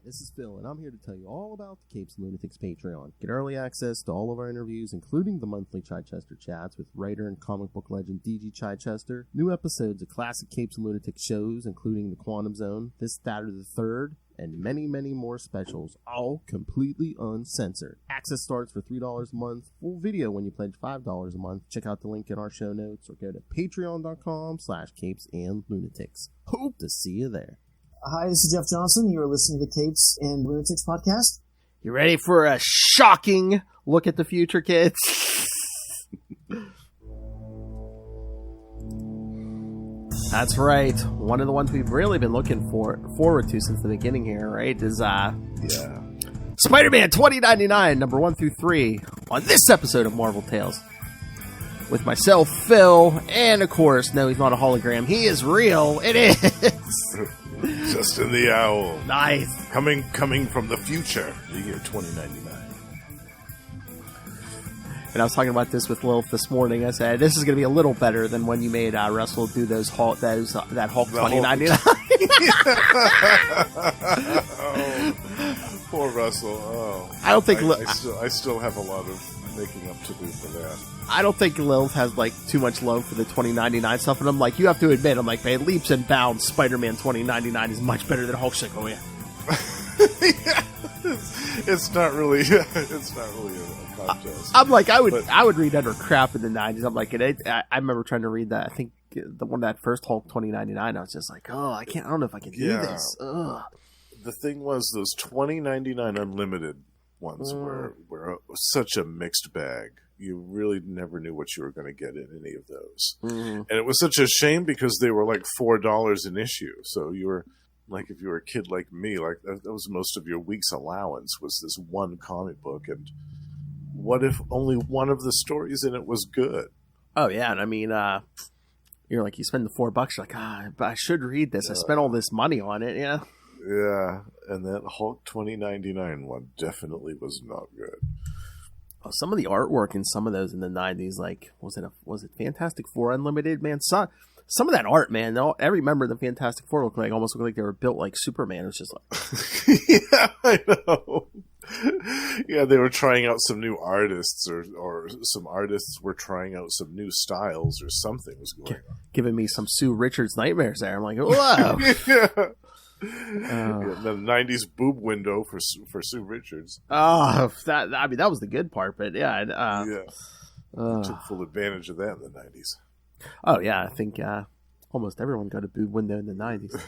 This is Phil, and I'm here to tell you all about the Capes and Lunatics Patreon. Get early access to all of our interviews, including the monthly Chichester chats with writer and comic book legend D.G. Chichester, new episodes of classic Capes and Lunatics shows, including The Quantum Zone, This, That, or the Third, and many, many more specials, all completely uncensored. Access starts for $3 a month, full video when you pledge $5 a month. Check out the link in our show notes, or go to patreon.com/CapesandLunatics. Hope to see you there. Hi, this is Jeff Johnson. You are listening to the Capes and Lunatics podcast. You ready for a shocking look at the future, kids? That's right. One of the ones we've really been looking forward to since the beginning here, right? Is Spider-Man 2099, number 1 through 3, on this episode of Marvel Tales. With myself, Phil, and of course, no, he's not a hologram. He is real. It is. Justin the Owl. Nice. Coming from the future, the year 2099. And I was talking about this with Lilith this morning. I said, this is going to be a little better than when you made Russell do that Hulk 2099. Oh, poor Russell. Oh, I don't think... I still have a lot of making up to do for that. I don't think Lilith has like too much love for the 2099 stuff, and I'm like, you have to admit, I'm like, man, leaps and bounds, Spider-Man 2099 is much better than Hulk. She's like, oh yeah. Yeah. It's not really a contest. I'm like, I would read utter crap in the 90s. I'm like, I remember trying to read that. I think the one that first Hulk 2099. I was just like, oh, I don't know if I can do this. Ugh. The thing was, those 2099 unlimited ones were such a mixed bag. You really never knew what you were going to get in any of those. And it was such a shame because they were like $4 an issue. So you were like, if you were a kid like me, like that was most of your week's allowance was this one comic book. And what if only one of the stories in it was good? Oh yeah. And I mean, you're like, you spend the $4, you're like, but I should read this. I spent all this money on it. Yeah. Yeah. And that Hulk 2099 one definitely was not good. Oh, some of the artwork in some of those in the 90s, like, was it Fantastic Four Unlimited, man? Some of that art, man, every member of the Fantastic Four almost looked like they were built like Superman. It was just like... Yeah, I know. Yeah, they were trying out some new artists, or some artists were trying out some new styles, or something was going on. Giving me some Sue Richards nightmares there. I'm like, whoa! Yeah. The 90s boob window for Sue Richards. Oh, that was the good part, but yeah. Took full advantage of that in the 90s. Oh yeah, I think almost everyone got a boob window in the 90s.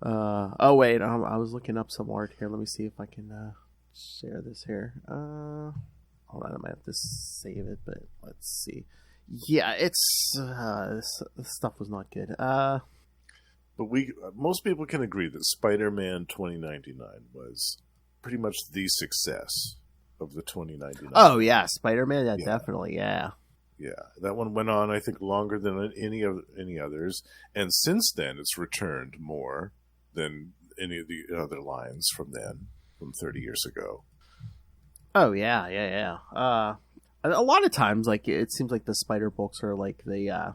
Oh wait, I was looking up some art here. Let me see if I can share this here. Hold on, I might have to save it, but let's see. Yeah, it's this stuff was not good. But most people can agree that Spider-Man 2099 was pretty much the success of the 2099. Oh yeah, Spider-Man, yeah. Definitely, yeah. Yeah, that one went on, I think, longer than any others, and since then it's returned more than any of the other lines from 30 years ago. Oh yeah. A lot of times, like, it seems like the Spider books are like the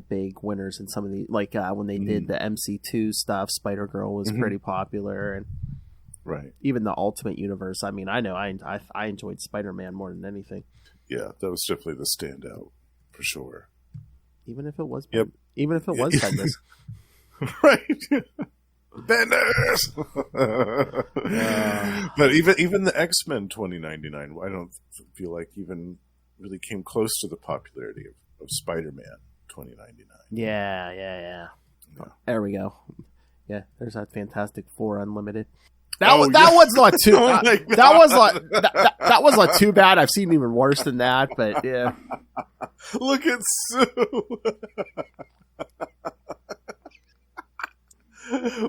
big winners in some of the, like, when they did the MC2 stuff, Spider-Girl was pretty popular, and right, even the Ultimate Universe. I mean, I know I enjoyed Spider-Man more than anything. Yeah, that was definitely the standout for sure. Even if it was Bendis. Right. Bendis. But even the X-Men 2099, I don't feel like even really came close to the popularity of Spider-Man 2099. Yeah. There we go. Yeah, there's that Fantastic Four Unlimited. That was not too. That was not too bad. I've seen even worse than that, but yeah. Look at Sue.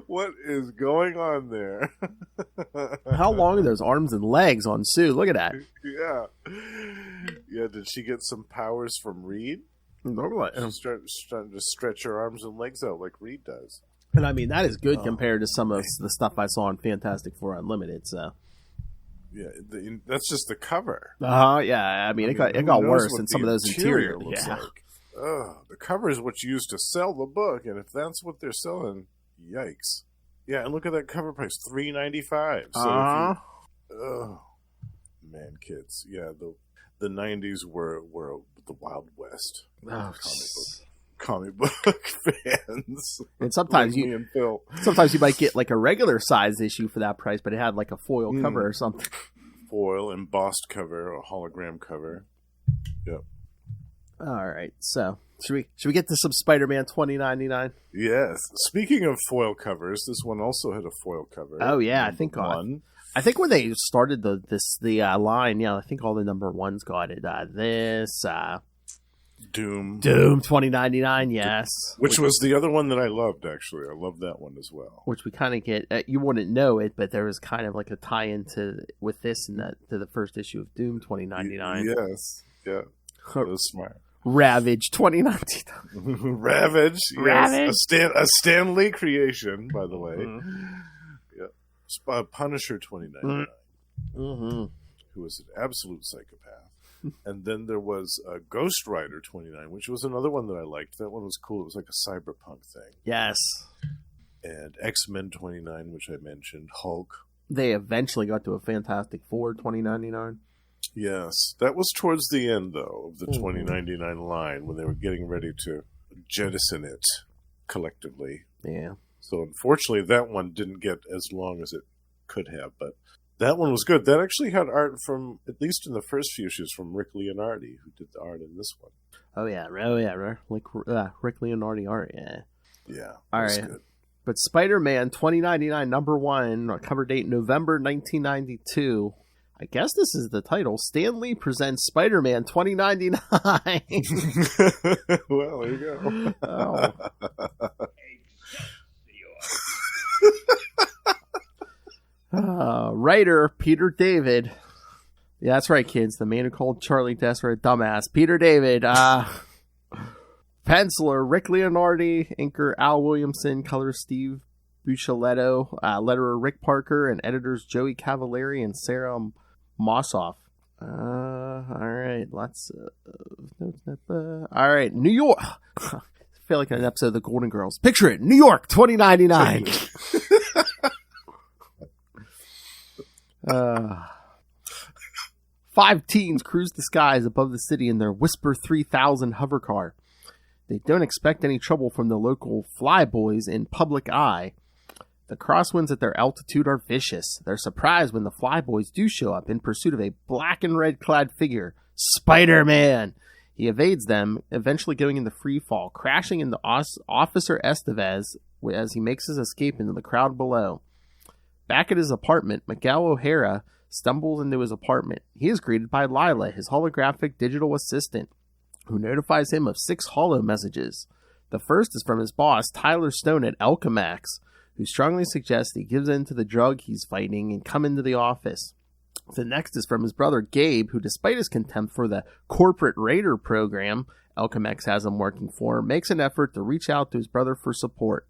What is going on there? How long are those arms and legs on Sue? Look at that. Yeah. Did she get some powers from Reed? She's starting to stretch her arms and legs out like Reed does. And I mean, that is good compared to some of the stuff I saw in Fantastic Four Unlimited. So, yeah, that's just the cover. Yeah. I mean, it got worse in some of those interior looks like. The cover is what's used to sell the book, and if that's what they're selling, yikes. Yeah, and look at that cover price, $3.95. So oh man, kids, yeah, the '90s were the Wild West. Comic book fans. And sometimes like me and Phil. Sometimes you might get like a regular size issue for that price, but it had like a foil cover or something. Foil, embossed cover, or hologram cover. Yep. All right, so should we get to some Spider-Man 2099? Yes. Speaking of foil covers, this one also had a foil cover. Oh yeah, I think when they started the line, yeah, I think all the number ones got it. Doom 2099, yes. Which was the other one that I loved, actually. I loved that one as well. Which we kind of get, you wouldn't know it, but there was kind of like a tie-in with this and that to the first issue of Doom 2099. Yes, yeah, that was smart. Ravage 2099. Ravage, yes. A Stan Lee creation, by the way. Yeah, Punisher 2099, who was an absolute psychopath. And then there was Ghost Rider 29, which was another one that I liked. That one was cool. It was like a cyberpunk thing. Yes. And X-Men 29, which I mentioned. Hulk. They eventually got to a Fantastic Four 2099. Yes. That was towards the end, though, of the 2099 line, when they were getting ready to jettison it collectively. Yeah. So unfortunately, that one didn't get as long as it could have, but that one was good. That actually had art from, at least in the first few issues, from Rick Leonardi, who did the art in this one. Oh yeah, like Rick Leonardi art, yeah. Yeah, all right. Good. But Spider-Man 2099 #1, cover date November 1992. I guess this is the title. Stan Lee presents Spider-Man 2099. Well, there you go. Oh. Writer Peter David. Yeah, that's right, kids. The man who called Charlie Desser a dumbass. Peter David. Penciler Rick Leonardi. Inker Al Williamson. Color Steve Buccellato. Letterer Rick Parker. And editors Joey Cavalieri and Sarah Mossoff. All right, let's. All right, New York. I feel like an episode of The Golden Girls. Picture it, New York, 2099. 5 teens cruise the skies above the city in their Whisper 3000 hover car. They don't expect any trouble from the local flyboys in Public Eye. The crosswinds at their altitude are vicious. They're surprised when the flyboys do show up in pursuit of a black and red clad figure, Spider-Man. He evades them, eventually going into free fall, crashing into Officer Estevez as he makes his escape into the crowd below. Back at his apartment, Miguel O'Hara stumbles into his apartment. He is greeted by Lila, his holographic digital assistant, who notifies him of 6 holo messages. The first is from his boss, Tyler Stone at Alchemax, who strongly suggests he gives in to the drug he's fighting and come into the office. The next is from his brother Gabe, who, despite his contempt for the corporate raider program Alchemax has him working for, makes an effort to reach out to his brother for support.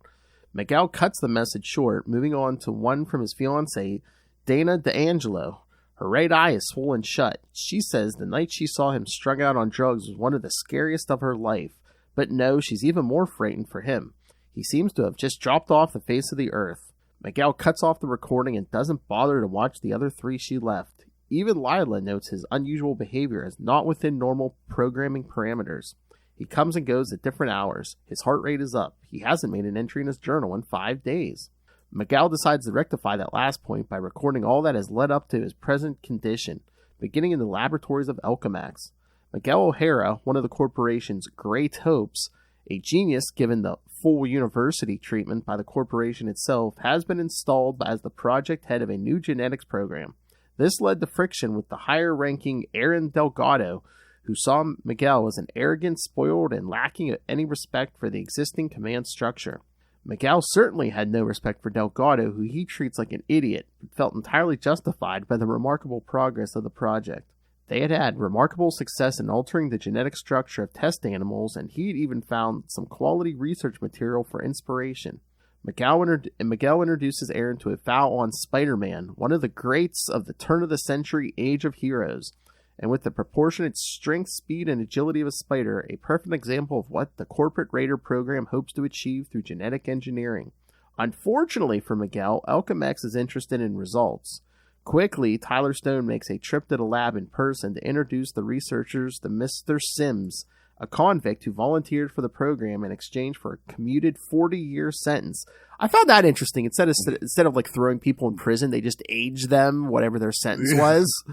Miguel cuts the message short, moving on to one from his fiancée, Dana D'Angelo. Her right eye is swollen shut. She says the night she saw him strung out on drugs was one of the scariest of her life. But no, she's even more frightened for him. He seems to have just dropped off the face of the earth. Miguel cuts off the recording and doesn't bother to watch the other 3 she left. Even Lila notes his unusual behavior as not within normal programming parameters. He comes and goes at different hours. His heart rate is up. He hasn't made an entry in his journal in 5 days. Miguel decides to rectify that last point by recording all that has led up to his present condition, beginning in the laboratories of Alchemax. Miguel O'Hara, one of the corporation's great hopes, a genius given the full university treatment by the corporation itself, has been installed as the project head of a new genetics program. This led to friction with the higher-ranking Aaron Delgado, who saw Miguel as an arrogant, spoiled, and lacking any respect for the existing command structure. Miguel certainly had no respect for Delgado, who he treats like an idiot, but felt entirely justified by the remarkable progress of the project. They had had remarkable success in altering the genetic structure of test animals, and he had even found some quality research material for inspiration. Miguel introduces Aaron to a foul on Spider-Man, one of the greats of the turn-of-the-century age of heroes, and with the proportionate strength, speed, and agility of a spider, a perfect example of what the corporate raider program hopes to achieve through genetic engineering. Unfortunately for Miguel, Alchemex is interested in results. Quickly, Tyler Stone makes a trip to the lab in person to introduce the researchers to Mr. Sims, a convict who volunteered for the program in exchange for a commuted 40-year sentence. I found that interesting. Instead of like throwing people in prison, they just age them, whatever their sentence was.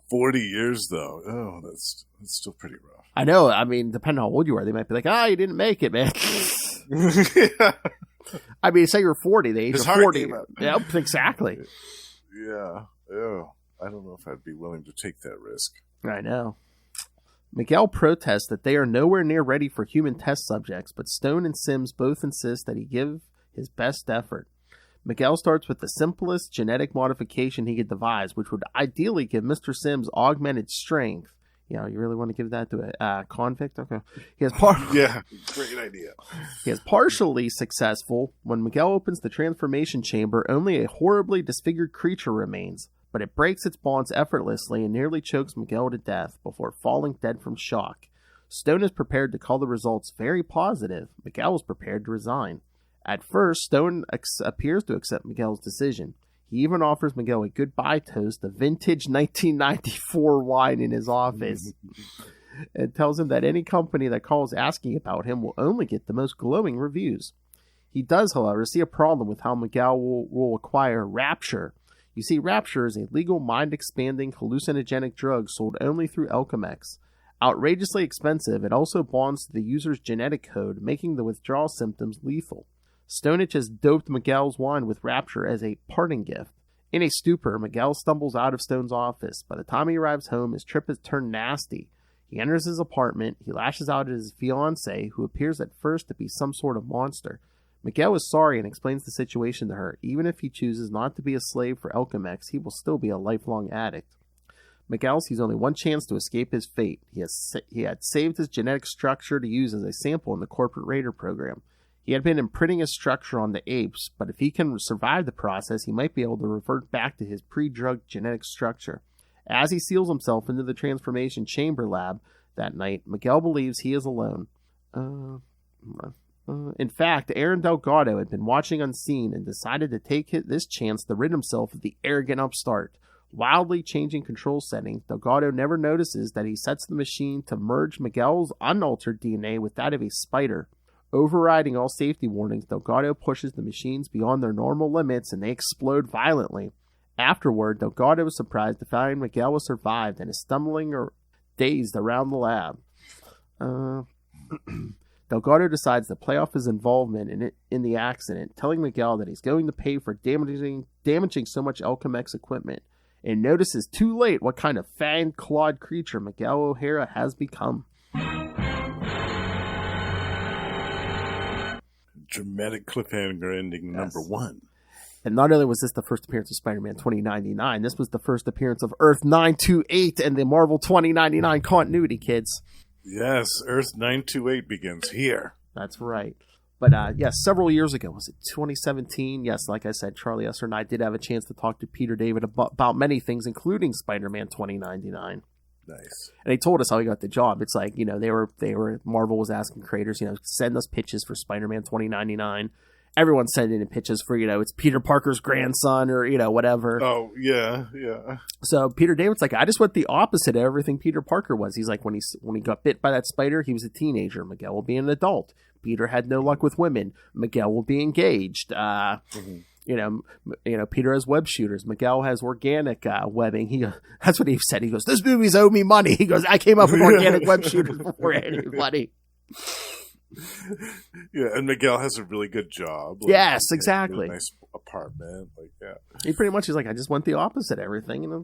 40 years, though. Oh, that's still pretty rough. I know. I mean, depending on how old you are, they might be like, you didn't make it, man. Yeah. I mean, say you're 40, the age of 40. Yep, exactly. Yeah. Oh, I don't know if I'd be willing to take that risk. I know. Miguel protests that they are nowhere near ready for human test subjects, but Stone and Sims both insist that he give his best effort. Miguel starts with the simplest genetic modification he could devise, which would ideally give Mr. Sims augmented strength. You really want to give that to a convict? Okay. Yeah, great idea. He is partially successful. When Miguel opens the transformation chamber, only a horribly disfigured creature remains, but it breaks its bonds effortlessly and nearly chokes Miguel to death before falling dead from shock. Stone is prepared to call the results very positive. Miguel is prepared to resign. At first, Stone appears to accept Miguel's decision. He even offers Miguel a goodbye toast of vintage 1994 wine in his office and tells him that any company that calls asking about him will only get the most glowing reviews. He does, however, see a problem with how Miguel will acquire Rapture. You see, Rapture is a legal mind-expanding hallucinogenic drug sold only through Alchemex. Outrageously expensive, it also bonds to the user's genetic code, making the withdrawal symptoms lethal. Stonich has doped Miguel's wine with Rapture as a parting gift. In a stupor, Miguel stumbles out of Stone's office. By the time he arrives home, his trip has turned nasty. He enters his apartment. He lashes out at his fiancée, who appears at first to be some sort of monster. Miguel is sorry and explains the situation to her. Even if he chooses not to be a slave for Alchemex, he will still be a lifelong addict. Miguel sees only one chance to escape his fate. He had saved his genetic structure to use as a sample in the corporate raider program. He had been imprinting his structure on the apes, but if he can survive the process, he might be able to revert back to his pre-drugged genetic structure. As he seals himself into the transformation chamber lab that night, Miguel believes he is alone. In fact, Aaron Delgado had been watching unseen and decided to take this chance to rid himself of the arrogant upstart. Wildly changing control settings, Delgado never notices that he sets the machine to merge Miguel's unaltered DNA with that of a spider. Overriding all safety warnings, Delgado pushes the machines beyond their normal limits and they explode violently. Afterward, Delgado is surprised to find Miguel has survived and is stumbling or dazed around the lab. Delgado decides to play off his involvement in the accident, telling Miguel that he's going to pay for damaging so much Alchemex equipment, and notices too late what kind of fang-clawed creature Miguel O'Hara has become. Dramatic cliffhanger ending number 1. And not only was this the first appearance of Spider-Man 2099, this was the first appearance of Earth 928 and the Marvel 2099 continuity, kids. Yes, Earth 928 begins here. That's right. But yes, several years ago, was it 2017? Yes, like I said, Charlie Esser and I did have a chance to talk to Peter David about many things, including Spider-Man 2099. Nice. And he told us how he got the job. It's like, they were Marvel was asking creators, send us pitches for Spider-Man 2099. Everyone's sending in pitches for, it's Peter Parker's grandson or, whatever. Oh, yeah. So Peter David's like, I just went the opposite of everything Peter Parker was. He's like, when he got bit by that spider, he was a teenager. Miguel will be an adult. Peter had no luck with women. Miguel will be engaged. Peter has web shooters. Miguel has organic webbing. That's what he said. He goes, this movie's owe me money. He goes, I came up with organic web shooters before anybody. Yeah, and Miguel has a really good job. Yes, exactly. A nice apartment. He pretty much is like, I just went the opposite of everything.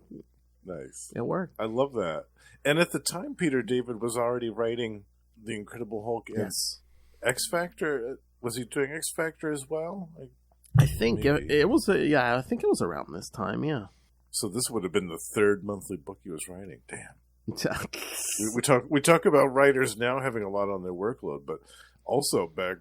Nice. It worked. I love that. And at the time, Peter David was already writing The Incredible Hulk. Yes. X Factor. Was he doing X Factor as well? I think it was. I think it was around this time. Yeah. So this would have been the third monthly book he was writing. Damn. we talk about writers now having a lot on their workload, but also back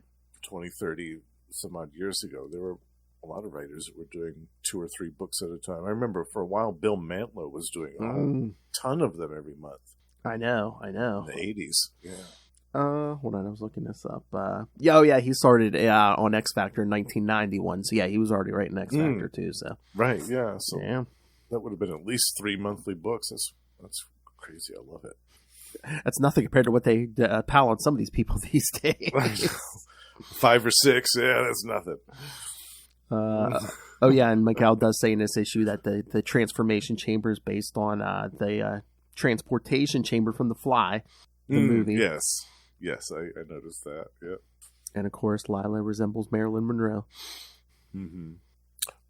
20, 30 some odd years ago, there were a lot of writers that were doing 2 or 3 books at a time. I remember for a while Bill Mantlo was doing a ton of them every month. I know. In the 80s. Yeah. Hold on, I was looking this up. Yeah, he started on X Factor in 1991. So yeah, he was already writing X Factor too. So right, yeah. So yeah, that would have been at least 3 monthly books. That's crazy. I love it. That's nothing compared to what they pal on some of these people these days. 5 or 6, yeah, that's nothing. Oh yeah, and Miguel does say in this issue that the transformation chamber is based on the transportation chamber from The Fly, the movie. Yes, I noticed that. Yeah, and of course, Lila resembles Marilyn Monroe. Mm-hmm.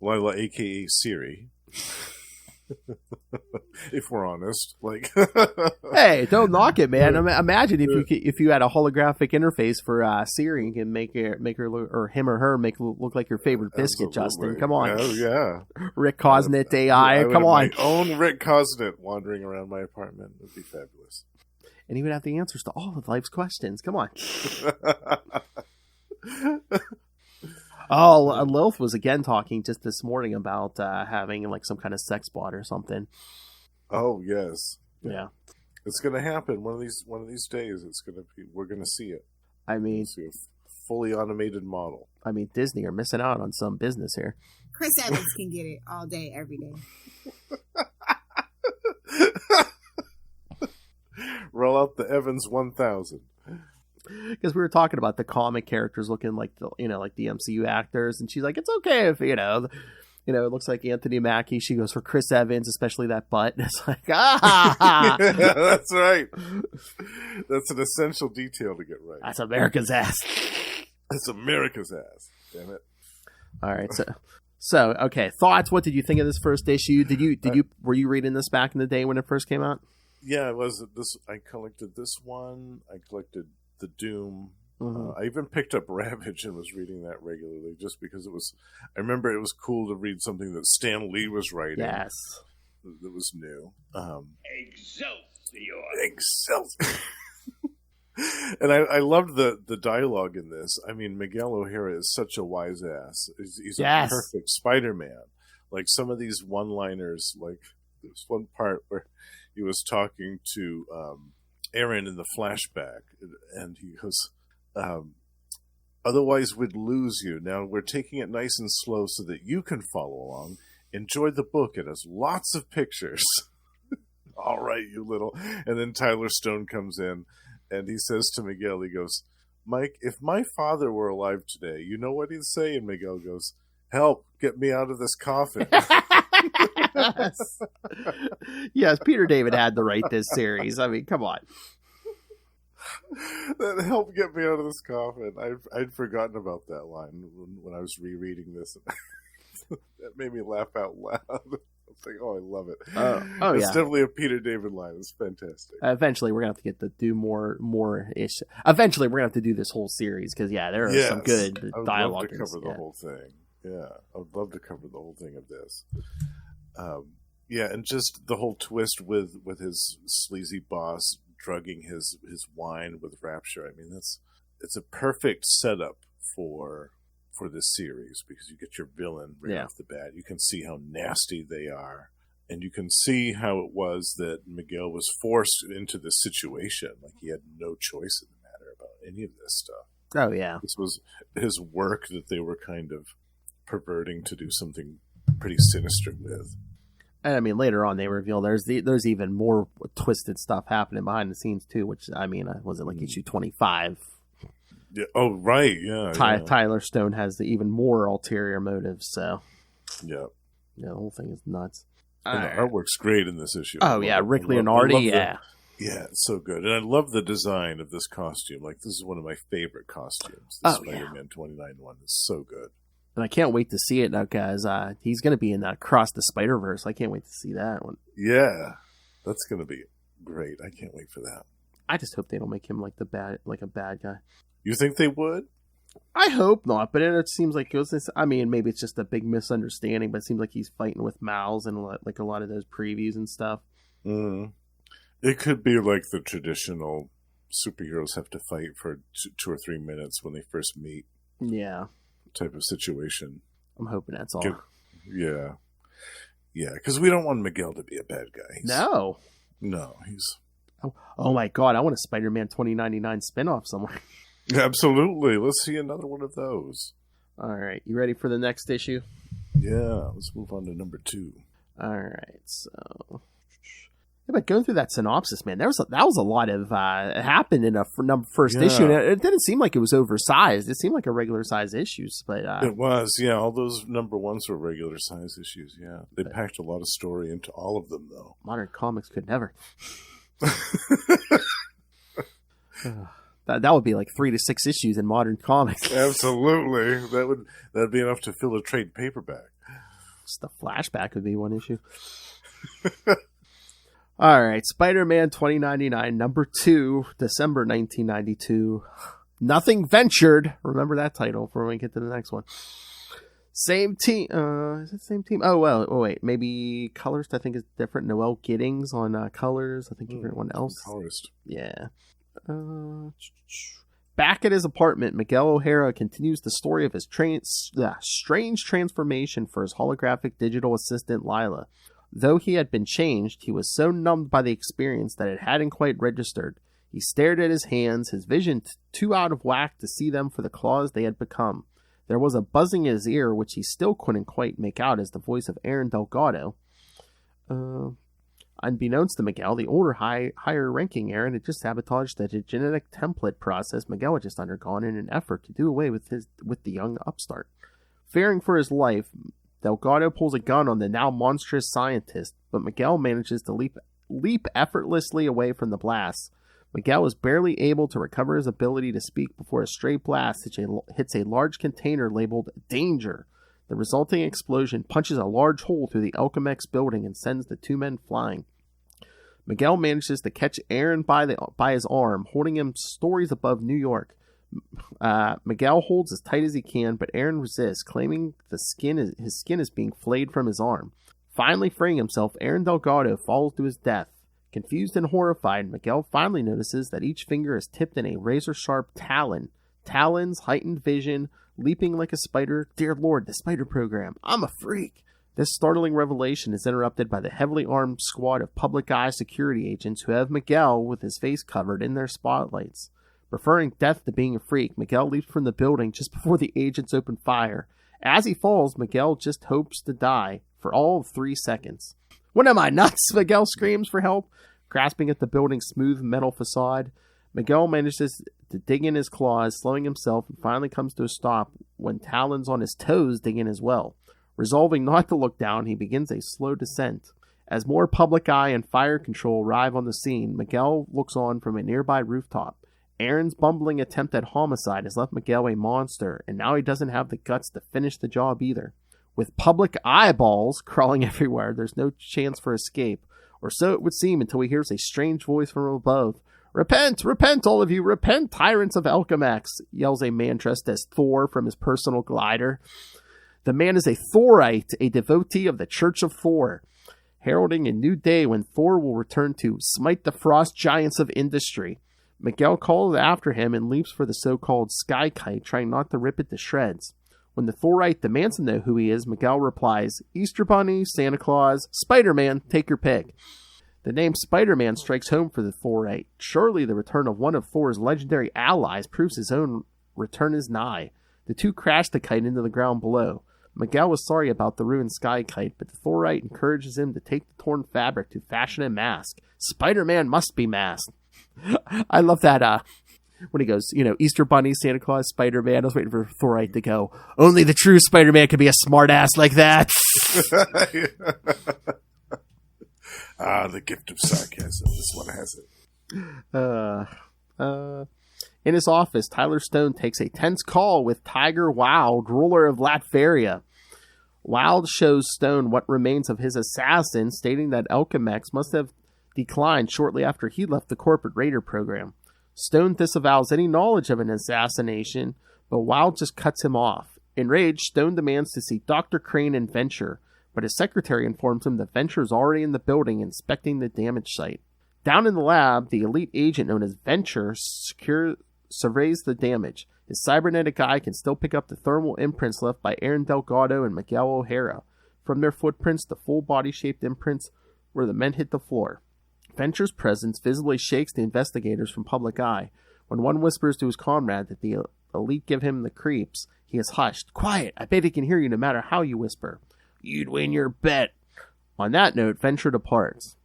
Lila, aka Siri. If we're honest, like, hey, don't knock it, man. Imagine if you had a holographic interface for Siri and can make her look, or him or her look like your favorite biscuit. Absolutely. Justin, come on. Oh yeah, Rick Cosnett AI, come on. My own Rick Cosnett wandering around my apartment would be fabulous, and he would have the answers to all of life's questions. Come on. Oh, Lilith was again talking just this morning about having like some kind of sex bot or something. Oh yes, yeah, it's going to happen one of these days. We're going to see it. I mean, see a fully automated model. I mean, Disney are missing out on some business here. Chris Evans can get it all day, every day. Roll out the Evans 1000. Because we were talking about the comic characters looking like the MCU actors, and she's like, it's okay if it looks like Anthony Mackie. She goes for Chris Evans, especially that butt. And it's like, yeah, that's right. That's an essential detail to get right. That's America's ass. That's America's ass. Damn it. All right, so okay, thoughts. What did you think of this first issue? Were you reading this back in the day when it first came out? Yeah, it was. I collected this one. I collected the Doom. Mm-hmm. I even picked up Ravage and was reading that regularly just because I remember it was cool to read something that Stan Lee was writing. Yes. That was new. Excelsior! And I loved the dialogue in this. I mean, Miguel O'Hara is such a wise ass. He's a perfect Spider-Man. Like some of these one-liners, like there's one part where he was talking to Aaron in the flashback, and he goes, otherwise we'd lose you. Now we're taking it nice and slow so that you can follow along. Enjoy the book. It has lots of pictures. All right, you little. And then Tyler Stone comes in, and he says to Miguel, he goes, Mike, if my father were alive today, you know what he'd say? And Miguel goes, help, get me out of this coffin. Yes, Peter David had to write this series. I mean, come on. That helped get me out of this coffin. I'd forgotten about that line when I was rereading this. That made me laugh out loud. I was like, oh, I love it. It's definitely a Peter David line. It's fantastic. Eventually, we're going to have to do more-ish. Eventually, we're going to have to do this whole series because, there are some good dialogue. I would love to cover the whole thing. Yeah, I would love to cover the whole thing of this. And just the whole twist with his sleazy boss drugging his wine with Rapture. I mean, it's a perfect setup for this series because you get your villain right off the bat. You can see how nasty they are, and you can see how it was that Miguel was forced into this situation. Like he had no choice in the matter about any of this stuff. Oh yeah, this was his work that they were kind of perverting to do something pretty sinister with. And I mean, later on they reveal there's even more twisted stuff happening behind the scenes too. Which I mean, was it like issue 25? Yeah. Oh right, yeah. Tyler Stone has the even more ulterior motives. So yeah, the whole thing is nuts. And the artwork's great in this issue. Oh yeah, Rick Leonardi. Yeah, it's so good, and I love the design of this costume. Like this is one of my favorite costumes. The Spider-Man 29 one is so good. And I can't wait to see it now, guys. He's going to be in Across the Spider-Verse. I can't wait to see that one. Yeah, that's going to be great. I can't wait for that. I just hope they don't make him like a bad guy. You think they would? I hope not, but it seems like maybe it's just a big misunderstanding, but it seems like he's fighting with Miles and like a lot of those previews and stuff. Mm. It could be like the traditional superheroes have to fight for 2 or 3 minutes when they first meet. Yeah. Type of situation. I'm hoping that's all. Yeah, because we don't want Miguel to be a bad guy. No, he's. Oh my god, I want a Spider-Man 2099 spinoff somewhere. Absolutely. Let's see another one of those. All right, you ready for the next issue? Yeah, let's move on to number 2. All right, so but going through that synopsis, man, that was a lot of happened in a first issue. And it didn't seem like it was oversized. It seemed like a regular size issues, but it was. Yeah, all those number 1s were regular size issues. Yeah, they packed a lot of story into all of them, though. Modern comics could never. That would be like 3 to 6 issues in modern comics. Absolutely, that'd be enough to fill a trade paperback. Just the flashback would be one issue. All right, Spider-Man 2099, number 2, December 1992. Nothing Ventured. Remember that title before we get to the next one. Same team. Is it same team? Oh, well. Oh, wait. Maybe colorist, I think, is different. Noel Giddings on colors. I think everyone else. Colorist. Yeah. Back at his apartment, Miguel O'Hara continues the story of his strange transformation for his holographic digital assistant, Lila. Though he had been changed, he was so numbed by the experience that it hadn't quite registered. He stared at his hands, his vision too out of whack to see them for the claws they had become. There was a buzzing in his ear, which he still couldn't quite make out as the voice of Aaron Delgado. Unbeknownst to Miguel, the older, higher-ranking Aaron had just sabotaged the genetic template process Miguel had just undergone in an effort to do away with the young upstart. Fearing for his life, Delgado pulls a gun on the now monstrous scientist, but Miguel manages to leap effortlessly away from the blast. Miguel is barely able to recover his ability to speak before a stray blast hits a large container labeled Danger. The resulting explosion punches a large hole through the Alchemex building and sends the 2 men flying. Miguel manages to catch Aaron by his arm, holding him stories above New York. Miguel holds as tight as he can, but Aaron resists, claiming his skin is being flayed from his arm. Finally freeing himself, Aaron Delgado falls to his death. Confused and horrified, Miguel finally notices that each finger is tipped in a razor-sharp talon. Talons, heightened vision, leaping like a spider. Dear Lord, the spider program. I'm a freak. This startling revelation is interrupted by the heavily armed squad of public eye security agents who have Miguel with his face covered in their spotlights. Preferring death to being a freak, Miguel leaps from the building just before the agents open fire. As he falls, Miguel just hopes to die for all of 3 seconds. What am I, nuts? Miguel screams for help, grasping at the building's smooth metal facade. Miguel manages to dig in his claws, slowing himself, and finally comes to a stop when talons on his toes dig in as well. Resolving not to look down, he begins a slow descent. As more public eye and fire control arrive on the scene, Miguel looks on from a nearby rooftop. Aaron's bumbling attempt at homicide has left Miguel a monster, and now he doesn't have the guts to finish the job either. With public eyeballs crawling everywhere, there's no chance for escape, or so it would seem until he hears a strange voice from above. "Repent! Repent, all of you! Repent, tyrants of Alchemex!" yells a man dressed as Thor from his personal glider. The man is a Thorite, a devotee of the Church of Thor, heralding a new day when Thor will return to smite the frost giants of industry. Miguel calls after him and leaps for the so-called Sky Kite, trying not to rip it to shreds. When the Thorite demands to know who he is, Miguel replies, "Easter Bunny, Santa Claus, Spider-Man, take your pick." The name Spider-Man strikes home for the Thorite. Surely the return of one of Thor's legendary allies proves his own return is nigh. The two crash the kite into the ground below. Miguel was sorry about the ruined Sky Kite, but the Thorite encourages him to take the torn fabric to fashion a mask. Spider-Man must be masked. I love that, when he goes, Easter Bunny, Santa Claus, Spider-Man. I was waiting for Thorite to go, "Only the true Spider-Man could be a smartass like that." The gift of sarcasm. This one has it. In his office, Tyler Stone takes a tense call with Tiger Wilde, ruler of Latveria. Wilde shows Stone what remains of his assassin, stating that Alchemex must have declined shortly after he left the corporate raider program. Stone disavows any knowledge of an assassination, but Wilde just cuts him off. Enraged, Stone demands to see Dr. Crane and Venture, but his secretary informs him that Venture is already in the building inspecting the damage site. Down in the lab, the elite agent known as Venture surveys the damage. His cybernetic eye can still pick up the thermal imprints left by Aaron Delgado and Miguel O'Hara. From their footprints, the full body-shaped imprints where the men hit the floor. Venture's presence visibly shakes the investigators from public eye. When one whispers to his comrade that the elite give him the creeps, he is hushed. Quiet! I bet he can hear you no matter how you whisper. You'd win your bet. On that note, Venture departs.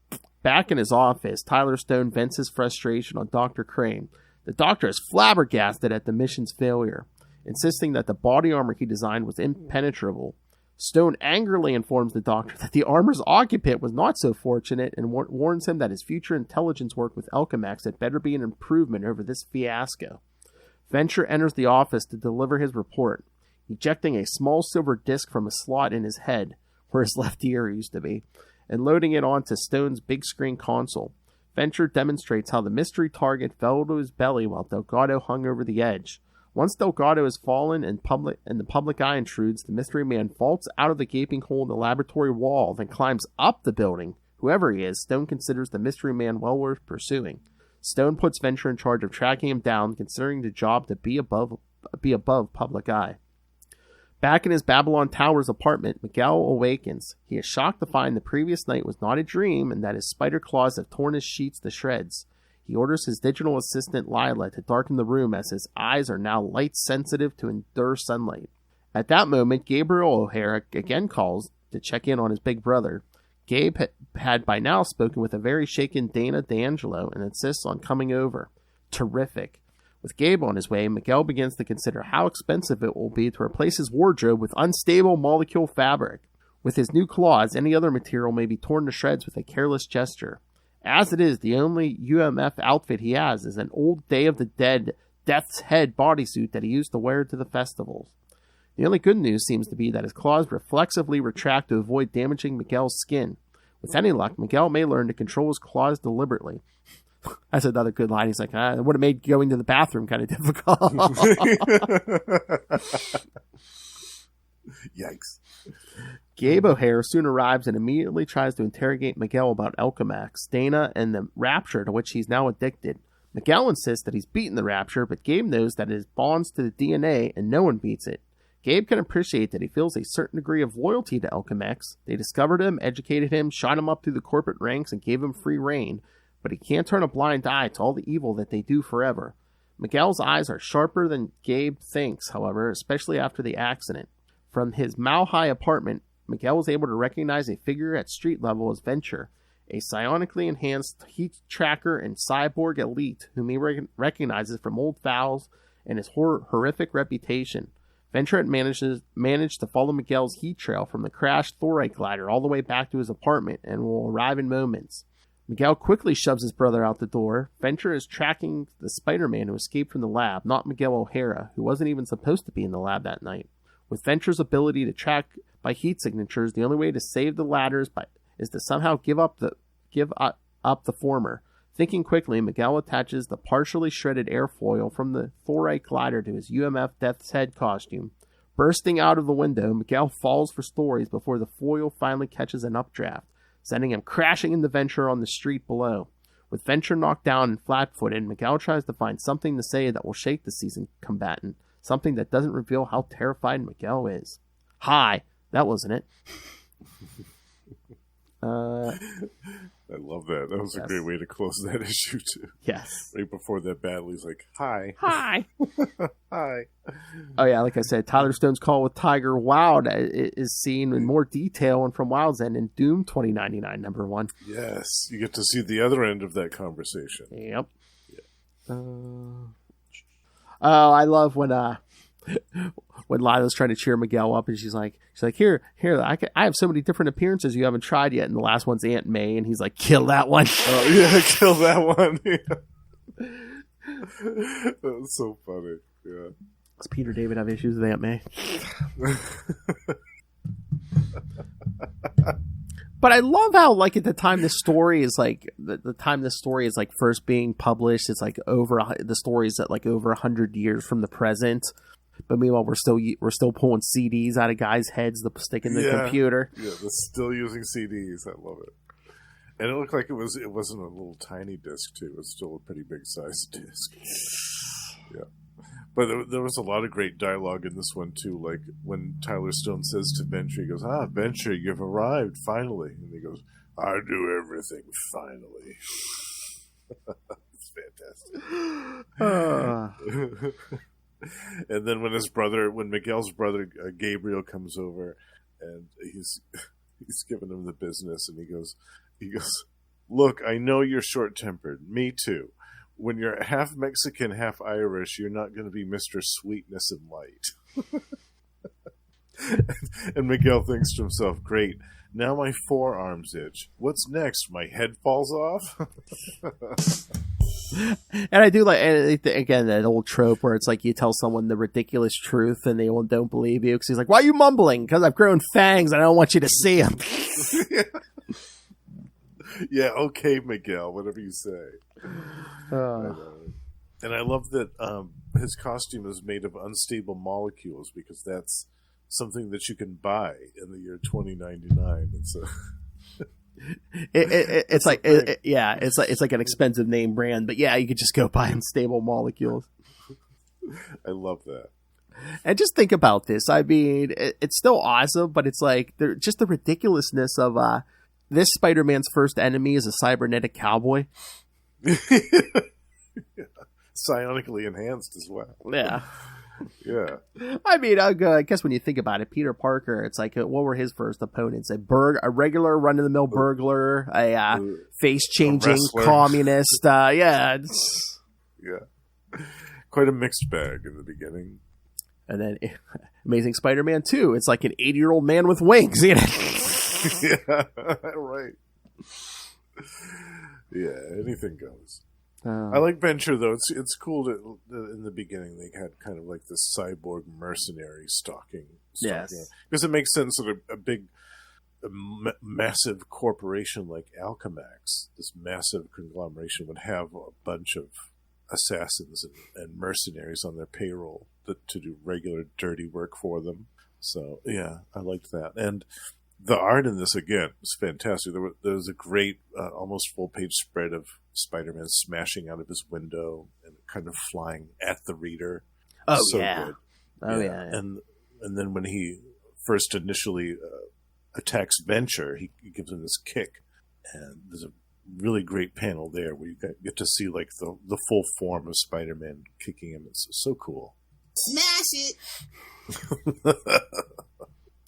Back in his office, Tyler Stone vents his frustration on Dr. Crane. The doctor is flabbergasted at the mission's failure, insisting that the body armor he designed was impenetrable. Stone angrily informs the doctor that the armor's occupant was not so fortunate and warns him that his future intelligence work with Alchemax had better be an improvement over this fiasco. Venture enters the office to deliver his report, ejecting a small silver disc from a slot in his head, where his left ear used to be, and loading it onto Stone's big screen console. Venture demonstrates how the mystery target fell to his belly while Delgado hung over the edge. Once Delgado has fallen and the public eye intrudes, the mystery man vaults out of the gaping hole in the laboratory wall, then climbs up the building. Whoever he is, Stone considers the mystery man well worth pursuing. Stone puts Venture in charge of tracking him down, considering the job to be above public eye. Back in his Babylon Towers apartment, Miguel awakens. He is shocked to find the previous night was not a dream and that his spider claws have torn his sheets to shreds. He orders his digital assistant Lila to darken the room as his eyes are now light sensitive to endure sunlight. At that moment, Gabriel O'Hara again calls to check in on his big brother. Gabe had by now spoken with a very shaken Dana D'Angelo and insists on coming over. Terrific. With Gabe on his way, Miguel begins to consider how expensive it will be to replace his wardrobe with unstable molecule fabric. With his new claws, any other material may be torn to shreds with a careless gesture. As it is, the only UMF outfit he has is an old Day of the Dead Death's Head bodysuit that he used to wear to the festivals. The only good news seems to be that his claws reflexively retract to avoid damaging Miguel's skin. With any luck, Miguel may learn to control his claws deliberately. That's another good line. He's like, it would have made going to the bathroom kind of difficult. Yikes. Gabe O'Hara soon arrives and immediately tries to interrogate Miguel about Alchemax, Dana, and the Rapture to which he's now addicted. Miguel insists that he's beaten the Rapture, but Gabe knows that it bonds to the DNA and no one beats it. Gabe can appreciate that he feels a certain degree of loyalty to Alchemax. They discovered him, educated him, shot him up through the corporate ranks, and gave him free reign, but he can't turn a blind eye to all the evil that they do forever. Miguel's eyes are sharper than Gabe thinks, however, especially after the accident. From his mile-high apartment, Miguel was able to recognize a figure at street level as Venture, a psionically enhanced heat tracker and cyborg elite whom he recognizes from old fouls and his horrific reputation. Venture had managed to follow Miguel's heat trail from the crashed thorite glider all the way back to his apartment and will arrive in moments. Miguel quickly shoves his brother out the door. Venture is tracking the Spider-Man who escaped from the lab, not Miguel O'Hara, who wasn't even supposed to be in the lab that night. With Venture's ability to track by heat signatures, the only way to save the latter is to somehow give up the former. Thinking quickly, Miguel attaches the partially shredded airfoil from the thorite glider to his UMF Death's Head costume. Bursting out of the window, Miguel falls for stories before the foil finally catches an updraft, sending him crashing into Venture on the street below. With Venture knocked down and flat-footed, Miguel tries to find something to say that will shake the seasoned combatant, something that doesn't reveal how terrified Miguel is. Hi, that wasn't it. I love that. That was a great way to close that issue, too. Yes. Right before that battle, he's like, hi. Hi. Hi. Oh, yeah, like I said, Tyler Stone's call with Tiger Wilde is seen in more detail and from Wild's End in Doom 2099, #1. Yes, you get to see the other end of that conversation. Yep. Yeah. I love when Lila's trying to cheer Miguel up, and she's like, here, I have so many different appearances you haven't tried yet, and the last one's Aunt May, and he's like, kill that one. Oh yeah, kill that one. That was so funny. Yeah. Does Peter David have issues with Aunt May? But I love how, like, at the time the story is like the time this story is like first being published, it's like the story's at like over 100 years from the present. But meanwhile, we're still pulling CDs out of guys' heads to stick in the computer. Yeah, they're still using CDs. I love it. And it looked like it wasn't a little tiny disc too. It was still a pretty big sized disc. Yeah. But there was a lot of great dialogue in this one too. Like when Tyler Stone says to Venture, he goes, Venture, you've arrived finally. And he goes, I do everything finally. It's fantastic. And then when Miguel's brother Gabriel comes over, and he's giving him the business, and he goes, look, I know you're short-tempered. Me too. When you're half Mexican, half Irish, you're not going to be Mr. Sweetness and Light. And Miguel thinks to himself, great, now my forearms itch. What's next? My head falls off? And I do like, again, that old trope where it's like you tell someone the ridiculous truth and they don't believe you because he's like, why are you mumbling? Because I've grown fangs and I don't want you to see them. Yeah, okay, Miguel, whatever you say. And I love that his costume is made of unstable molecules because that's something that you can buy in the year 2099. It's like an expensive name brand, but yeah, you could just go buy unstable molecules. I love that. And just think about this. I mean, it's still awesome, but it's like just the ridiculousness of this Spider-Man's first enemy is a cybernetic cowboy. Psionically enhanced as well. Yeah. Yeah. I mean, I guess when you think about it, Peter Parker, it's like, what were his first opponents? A regular run-of-the-mill burglar, a face-changing communist. Yeah. Yeah. Quite a mixed bag in the beginning. And then Amazing Spider-Man 2, it's like an 80-year-old man with wings. You know? Yeah, right. Yeah, anything goes. I like Venture, though. It's cool that in the beginning they had kind of like this cyborg mercenary stalking. Yes. Because it makes sense that a massive corporation like Alchemax, this massive conglomeration, would have a bunch of assassins and mercenaries on their payroll to do regular dirty work for them. So, yeah, I liked that. And the art in this, again, was fantastic. There was a great, almost full-page spread of Spider-Man smashing out of his window and kind of flying at the reader. Oh, so yeah. good. Oh, yeah. And then when he first initially attacks Venture, he gives him this kick. And there's a really great panel there where you get to see like the full form of Spider-Man kicking him. It's so cool. Smash it!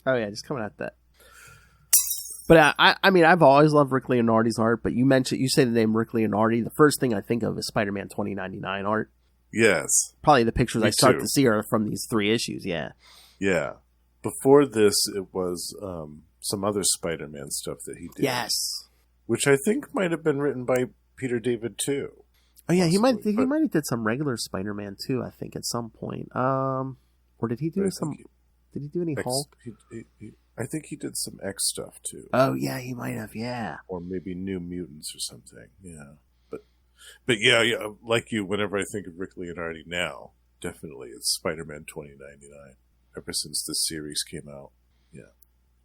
Oh, yeah, just coming at that. But I mean, I've always loved Rick Leonardi's art, but you say the name Rick Leonardi, the first thing I think of is Spider-Man 2099 art. Yes. Probably the pictures Me I start too. to see are from these 3 issues, yeah. Yeah. Before this, it was some other Spider-Man stuff that he did. Yes. Which I think might have been written by Peter David, too. Oh, yeah, possibly, he might have did some regular Spider-Man, too, I think, at some point. Or did he do did he do any Hulk? I think he did some X stuff, too. Oh, yeah, he might have, yeah. Or maybe New Mutants or something, yeah. But yeah, like you, whenever I think of Rick Leonardi now, definitely it's Spider-Man 2099, ever since this series came out. Yeah.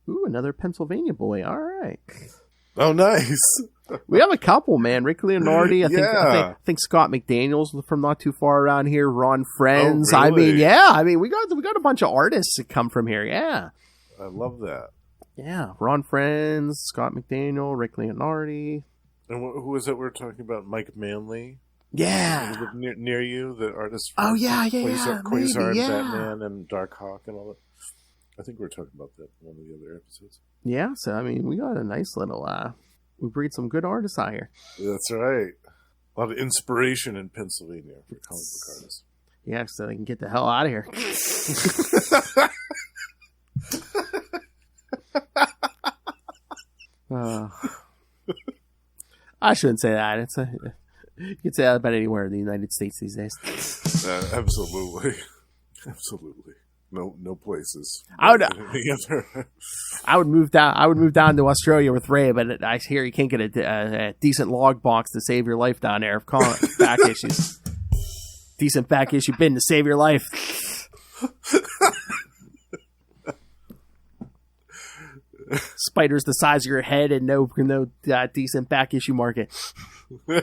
Ooh, another Pennsylvania boy, all right. Oh, nice. We have a couple, man. Rick Leonardi, Yeah. I think Scott McDaniels from not too far around here, Ron Friends. Oh, really? I mean, we got a bunch of artists that come from here, yeah. I love that. Yeah, Ron Friends, Scott McDaniel, Rick Leonardi. And who was it we were talking about? Mike Manley? Yeah. Near you, the artist. Oh, yeah. Quasar Maybe, and yeah. Batman and Dark Hawk and all that. I think we were talking about that in one of the other episodes. Yeah, so, I mean, we got a nice little, we breed some good artists out here. That's right. A lot of inspiration in Pennsylvania for comic book artists. Yeah, so they can get the hell out of here. I shouldn't say that. You can say that about anywhere in the United States these days. Absolutely. Absolutely. No places. I would move down to Australia with Ray, but I hear you can't get a decent log box to save your life down there of back issues. Decent back issue bin to save your life. Spiders the size of your head and no decent back issue market. Yeah,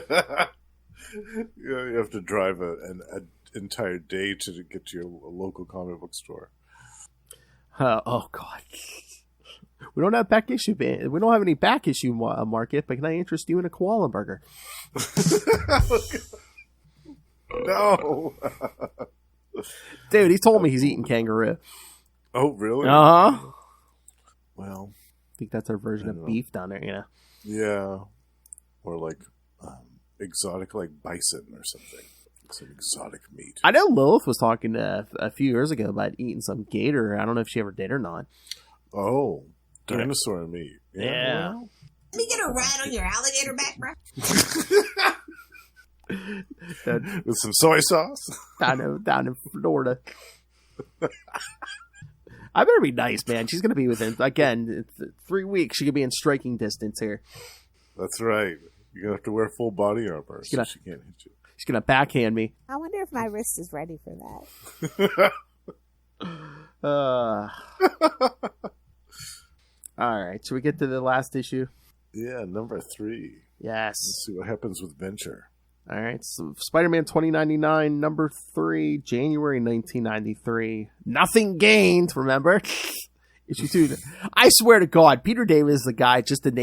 you have to drive an entire day to get to your local comic book store. Oh God! We don't have back issue. We don't have any back issue market, but can I interest you in a koala burger? No. Dude, he told me he's eating kangaroo. Oh, really? Uh-huh. Well, I think that's our version of beef down there, you know? Yeah. Or like exotic, like bison or something. Some exotic meat. I know Lilith was talking a few years ago about eating some gator. I don't know if she ever did or not. Oh, dinosaur meat. Yeah. Well. Let me get a ride on your alligator back, bro. With some soy sauce. Down in Florida. I better be nice, man. She's going to be within, again, 3 weeks. She could be in striking distance here. That's right. You're going to have to wear full body armor so she can't hit you. She's going to backhand me. I wonder if my wrist is ready for that. All right. Should we get to the last issue? Yeah, number 3. Yes. Let's see what happens with Venture. All right. So Spider-Man 2099, number 3, January 1993. Nothing gained, remember? Issue 2. I swear to God, Peter David is the guy,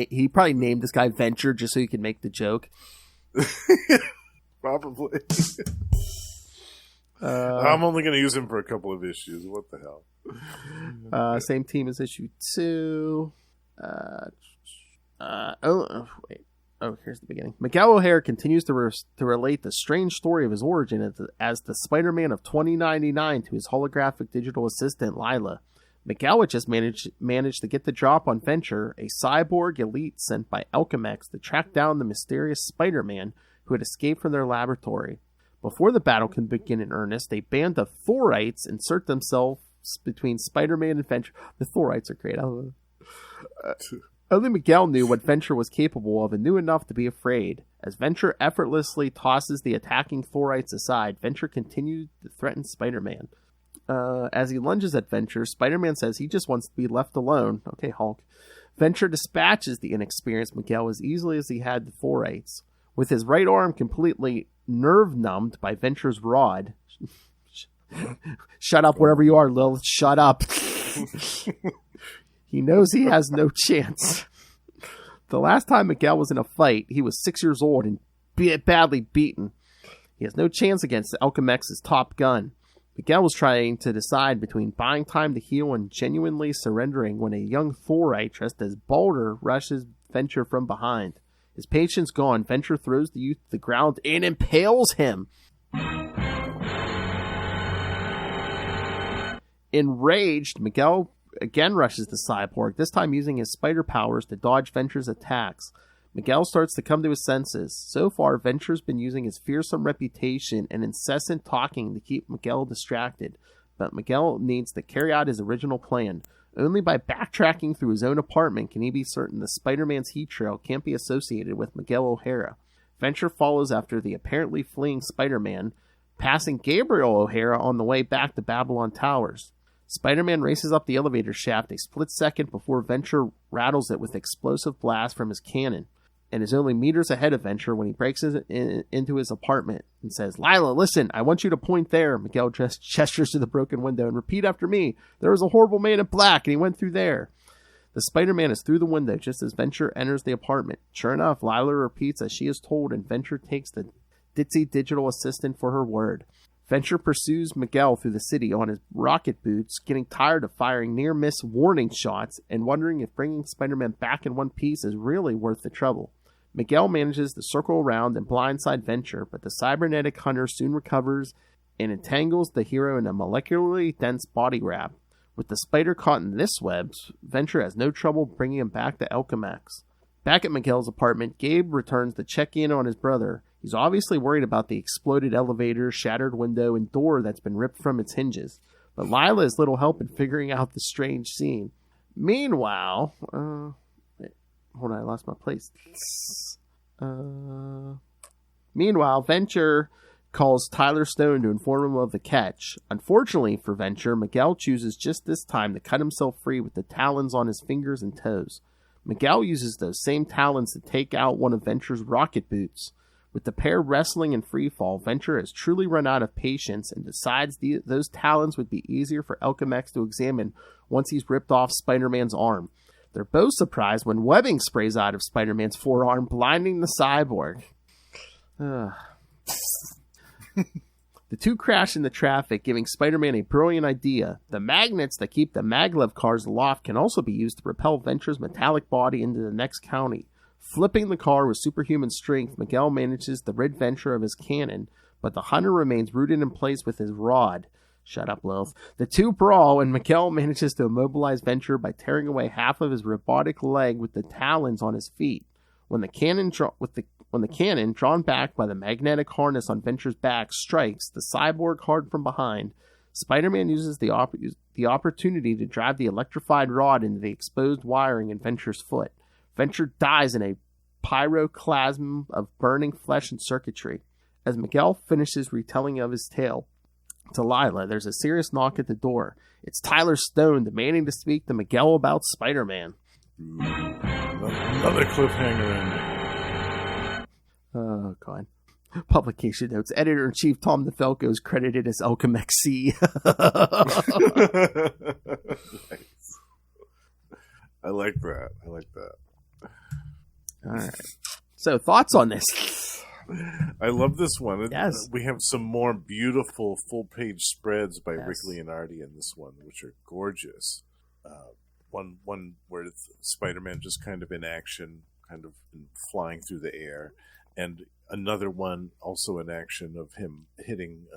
he probably named this guy Venture just so he could make the joke. Probably. I'm only going to use him for a couple of issues. What the hell? Same team as issue 2. Here's the beginning. Miguel O'Hara continues to relate the strange story of his origin as the Spider-Man of 2099 to his holographic digital assistant, Lila. Miguel had just managed to get the drop on Venture, a cyborg elite sent by Alchemax to track down the mysterious Spider-Man who had escaped from their laboratory. Before the battle can begin in earnest, a band of Thorites insert themselves between Spider-Man and Venture. The Thorites are great. Only Miguel knew what Venture was capable of and knew enough to be afraid. As Venture effortlessly tosses the attacking Thorites aside, Venture continues to threaten Spider-Man. As he lunges at Venture, Spider-Man says he just wants to be left alone. Okay, Hulk. Venture dispatches the inexperienced Miguel as easily as he had the Thorites. With his right arm completely nerve-numbed by Venture's rod. Shut up wherever you are, Lilith. Shut up. He knows he has no chance. The last time Miguel was in a fight, he was 6 years old and badly beaten. He has no chance against Alchemax's top gun. Miguel was trying to decide between buying time to heal and genuinely surrendering when a young Thorite dressed as Boulder rushes Venture from behind. His patience gone, Venture throws the youth to the ground and impales him. Enraged, Miguel again rushes the cyborg, this time using his spider powers to dodge Venture's attacks. Miguel starts to come to his senses. So far, Venture's been using his fearsome reputation and incessant talking to keep Miguel distracted. But Miguel needs to carry out his original plan. Only by backtracking through his own apartment can he be certain the Spider-Man's heat trail can't be associated with Miguel O'Hara. Venture follows after the apparently fleeing Spider-Man, passing Gabriel O'Hara on the way back to Babylon Towers. Spider-Man races up the elevator shaft a split second before Venture rattles it with explosive blast from his cannon, and is only meters ahead of Venture when he breaks into his apartment and says, "Lila, listen, I want you to point there." Miguel just gestures to the broken window and repeat after me, "There was a horrible man in black and he went through there." The Spider-Man is through the window just as Venture enters the apartment. Sure enough, Lila repeats as she is told, and Venture takes the ditzy digital assistant for her word. Venture pursues Miguel through the city on his rocket boots, getting tired of firing near-miss warning shots and wondering if bringing Spider-Man back in one piece is really worth the trouble. Miguel manages to circle around and blindside Venture, but the cybernetic hunter soon recovers and entangles the hero in a molecularly dense body wrap. With the spider caught in this web, Venture has no trouble bringing him back to Alchemax. Back at Miguel's apartment, Gabe returns to check in on his brother. He's obviously worried about the exploded elevator, shattered window, and door that's been ripped from its hinges. But Lila is little help in figuring out the strange scene. Meanwhile, hold on, I lost my place. Meanwhile, Venture calls Tyler Stone to inform him of the catch. Unfortunately for Venture, Miguel chooses just this time to cut himself free with the talons on his fingers and toes. Miguel uses those same talons to take out one of Venture's rocket boots. With the pair wrestling in freefall, Venture has truly run out of patience and decides those talons would be easier for Alchemax to examine once he's ripped off Spider-Man's arm. They're both surprised when webbing sprays out of Spider-Man's forearm, blinding the cyborg. The two crash into traffic, giving Spider-Man a brilliant idea. The magnets that keep the maglev cars aloft can also be used to propel Venture's metallic body into the next county. Flipping the car with superhuman strength, Miguel manages to rid Venture of his cannon, but the hunter remains rooted in place with his rod. Shut up, Lilith. The two brawl, and Miguel manages to immobilize Venture by tearing away half of his robotic leg with the talons on his feet. When the cannon drawn back by the magnetic harness on Venture's back, strikes the cyborg hard from behind, Spider-Man uses the opportunity to drive the electrified rod into the exposed wiring in Venture's foot. Venture dies in a pyroclasm of burning flesh and circuitry. As Miguel finishes retelling of his tale to Lila, there's a serious knock at the door. It's Tyler Stone demanding to speak to Miguel about Spider-Man. Another cliffhanger. Oh, God. Publication notes. Editor-in-Chief Tom DeFalco is credited as Alchemix C. Nice. I like that. All right. So, thoughts on this? I love this one. Yes. We have some more beautiful full-page spreads by Yes. Rick Leonardi in this one, which are gorgeous. One where it's Spider-Man just kind of in action, kind of flying through the air, and another one also in action of him hitting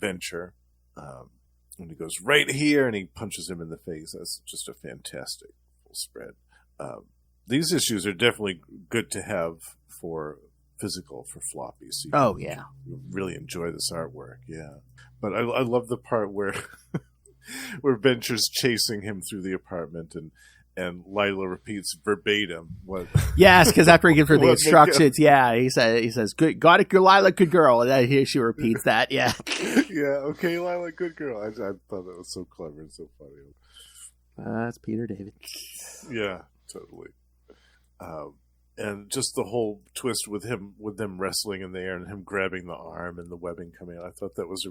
Venture, and he goes right here, and he punches him in the face. That's just a fantastic full spread. These issues are definitely good to have for physical, for floppy. So you really enjoy this artwork, yeah. But I love the part where where Venture's chasing him through the apartment, and Lila repeats verbatim what. Yes, because after he gives her the What instructions, he says, "Good, got it, good Lila, good girl," and then here she repeats that. Yeah. Yeah. Okay, Lila, good girl. I thought that was so clever and so funny. That's Peter David. Yeah, totally. And just the whole twist with them wrestling in the air and him grabbing the arm and the webbing coming out. I thought that was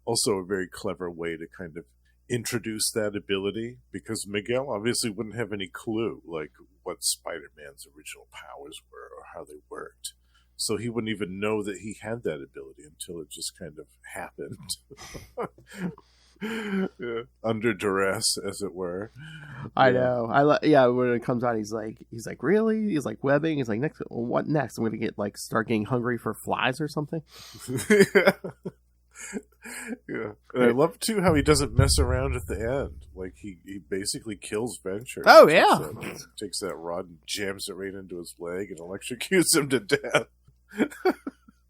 also a very clever way to kind of introduce that ability, because Miguel obviously wouldn't have any clue like what Spider-Man's original powers were or how they worked. So he wouldn't even know that he had that ability until it just kind of happened. Yeah. Under duress, as it were. I know. When it comes out, he's like, really? He's like, webbing. He's like, what next? I'm gonna start getting hungry for flies or something. Yeah. Yeah. And I love too how he doesn't mess around at the end. Like he basically kills Venture. Oh yeah. Takes that rod and jams it right into his leg and electrocutes him to death.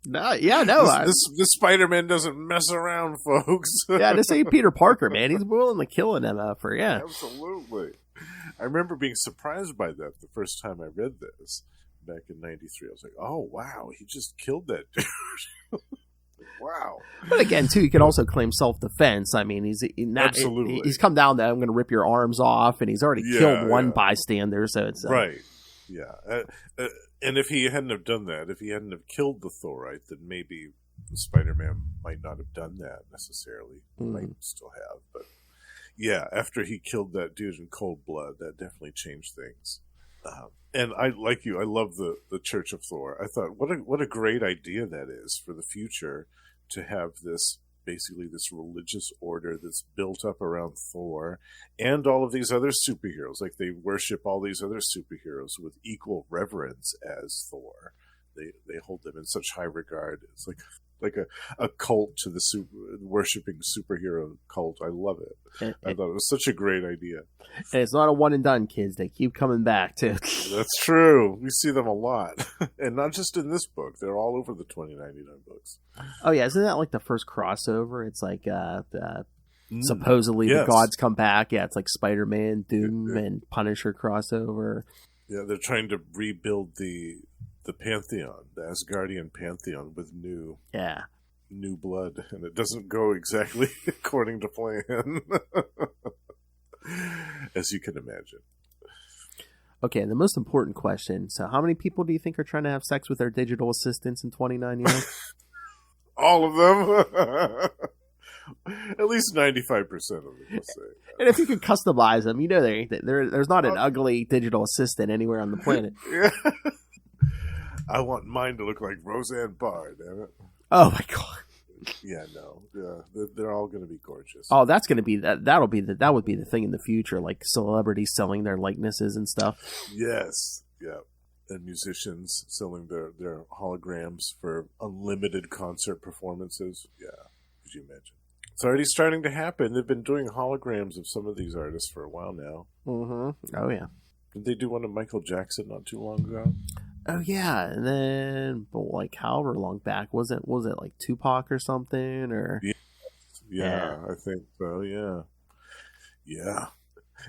This Spider-Man doesn't mess around, folks. Yeah, this ain't Peter Parker, man. He's willing to kill him Absolutely. I remember being surprised by that the first time I read this back in '93. I was like, "Oh wow, he just killed that dude!" Wow. But again, too, he could also claim self-defense. I mean, absolutely. He's come down to, I'm going to rip your arms off, and he's already killed one bystander. So it's right. Yeah. And if he hadn't have done that, if he hadn't have killed the Thorite, then maybe Spider-Man might not have done that necessarily. Might still have, but yeah, after he killed that dude in cold blood, that definitely changed things. And I love the Church of Thor. I thought, what a great idea that is for the future, to have this religious order that's built up around Thor and all of these other superheroes. Like, they worship all these other superheroes with equal reverence as Thor. They hold them in such high regard. It's like a cult to the worshipping superhero cult. I love it. I thought it was such a great idea. And it's not a one and done, kids. They keep coming back too. That's true. We see them a lot. And not just in this book. They're all over the 2099 books. Oh yeah, isn't that like the first crossover? It's like supposedly the gods come back. Yeah, it's like Spider-Man, Doom, and Punisher crossover. Yeah, they're trying to rebuild the Pantheon, the Asgardian Pantheon, with new blood, and it doesn't go exactly according to plan, as you can imagine. Okay, the most important question. So how many people do you think are trying to have sex with their digital assistants in 2099? All of them. At least 95% of them will say. And if you can customize them, you know there's not an ugly digital assistant anywhere on the planet. Yeah. I want mine to look like Roseanne Barr, damn it. Oh my god. Yeah, no. Yeah, they're all going to be gorgeous. Oh, that's going to be that. That would be the thing in the future, like celebrities selling their likenesses and stuff. Yes. Yeah. And musicians selling their holograms for unlimited concert performances. Yeah. Could you imagine? It's already starting to happen. They've been doing holograms of some of these artists for a while now. Mm-hmm. Oh, yeah. Did they do one of Michael Jackson not too long ago? Oh, yeah. And then, but like however long back, was it like Tupac or something? Or Yeah, I think so, yeah. Yeah.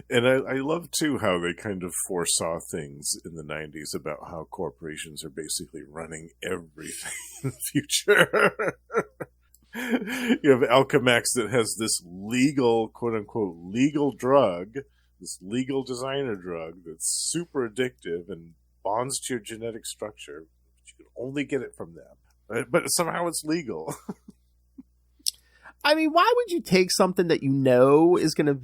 And I love, too, how they kind of foresaw things in the 90s about how corporations are basically running everything in the future. You have Alchemax that has this legal, quote-unquote, legal drug, this legal designer drug that's super addictive and bonds to your genetic structure. But you can only get it from them. Right? But somehow it's legal. I mean, why would you take something that you know is gonna